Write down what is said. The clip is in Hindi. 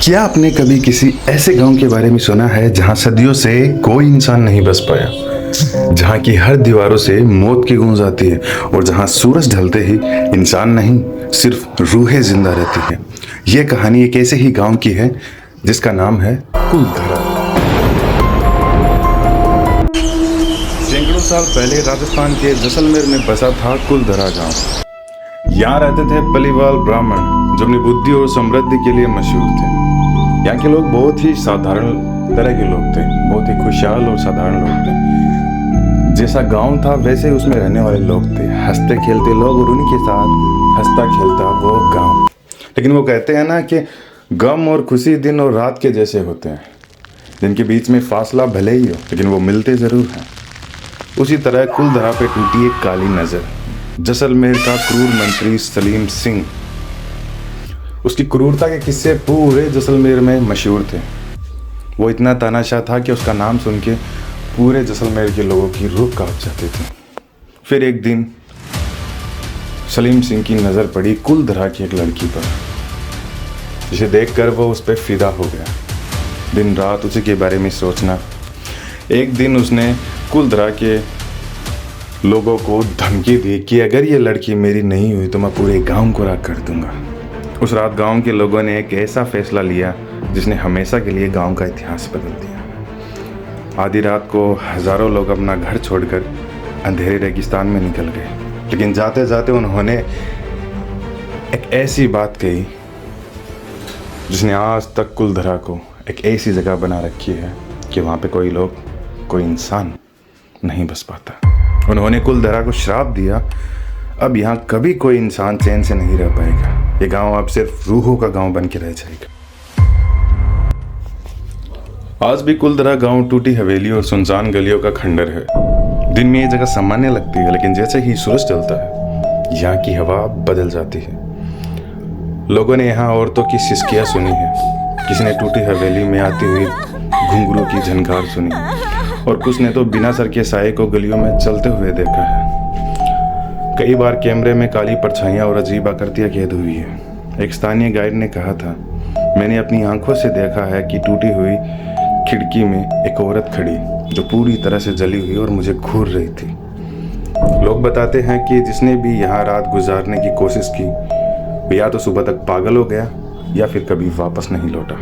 क्या आपने कभी किसी ऐसे गांव के बारे में सुना है जहां सदियों से कोई इंसान नहीं बस पाया, जहां की हर दीवारों से मौत की गूंज आती है और जहां सूरज ढलते ही इंसान नहीं सिर्फ रूहें जिंदा रहती हैं। यह कहानी एक ऐसे ही गांव की है जिसका नाम है कुलधरा। सैकड़ों साल पहले राजस्थान के जैसलमेर में बसा था कुलधरा गांव। यहाँ रहते थे पलीवाल ब्राह्मण जो अपनी बुद्धि और समृद्धि के लिए मशहूर थे। यहाँ के लोग बहुत ही साधारण तरह के लोग थे, बहुत ही खुशहाल और साधारण लोग थे। जैसा गांव था वैसे ही उसमें रहने वाले लोग थे, हंसते खेलते लोग और उन्हीं के साथ हंसता खेलता वो गांव। लेकिन वो कहते हैं ना कि गम और खुशी दिन और रात के जैसे होते हैं, जिनके बीच में फासला भले ही हो लेकिन वो मिलते ज़रूर हैं। उसी तरह कुलधरा पे टूटी एक काली नज़र। जैसलमेर का क्रूर मंत्री सलीम सिंह, उसकी क्रूरता के किस्से पूरे जैसलमेर में मशहूर थे। वो इतना तानाशाह था कि उसका नाम सुन के पूरे जैसलमेर के लोगों की रूह कांप जाती थी। फिर एक दिन सलीम सिंह की नज़र पड़ी कुलधरा की एक लड़की पर, जिसे देखकर वो उस पर फिदा हो गया। दिन रात उसी के बारे में सोचना। एक दिन उसने कुलधरा के लोगों को धमकी दी कि अगर ये लड़की मेरी नहीं हुई तो मैं पूरे गांव को राख कर दूंगा। उस रात गांव के लोगों ने एक ऐसा फैसला लिया जिसने हमेशा के लिए गांव का इतिहास बदल दिया। आधी रात को हजारों लोग अपना घर छोड़कर अंधेरे रेगिस्तान में निकल गए, लेकिन जाते जाते उन्होंने एक ऐसी बात कही जिसने आज तक कुलधरा को एक ऐसी जगह बना रखी है कि वहाँ पे कोई लोग, कोई इंसान नहीं बस पाता। उन्होंने कुलधरा को श्राप दिया, अब यहाँ कभी कोई इंसान चैन से नहीं रह पाएगा। ये गांव अब सिर्फ रूहों का गांव बन के रह जाएगा। आज भी कुलधरा गांव टूटी हवेली और सुनसान गलियों का खंडर है। दिन में ये जगह सामान्य लगती है, लेकिन जैसे ही सूरज चलता है यहाँ की हवा बदल जाती है। लोगों ने यहाँ औरतों की सिसकियाँ सुनी है, किसी ने टूटी हवेली में आती हुई घुंघरू की झनकार सुनी और कुछ ने तो बिना सर के साये को गलियों में चलते हुए देखा है। कई बार कैमरे में काली परछाइयाँ और अजीब आकृतियाँ कैद हुई है। एक स्थानीय गाइड ने कहा था, मैंने अपनी आंखों से देखा है कि टूटी हुई खिड़की में एक औरत खड़ी जो पूरी तरह से जली हुई और मुझे घूर रही थी। लोग बताते हैं कि जिसने भी यहाँ रात गुजारने की कोशिश की वो या तो सुबह तक पागल हो गया या फिर कभी वापस नहीं लौटा।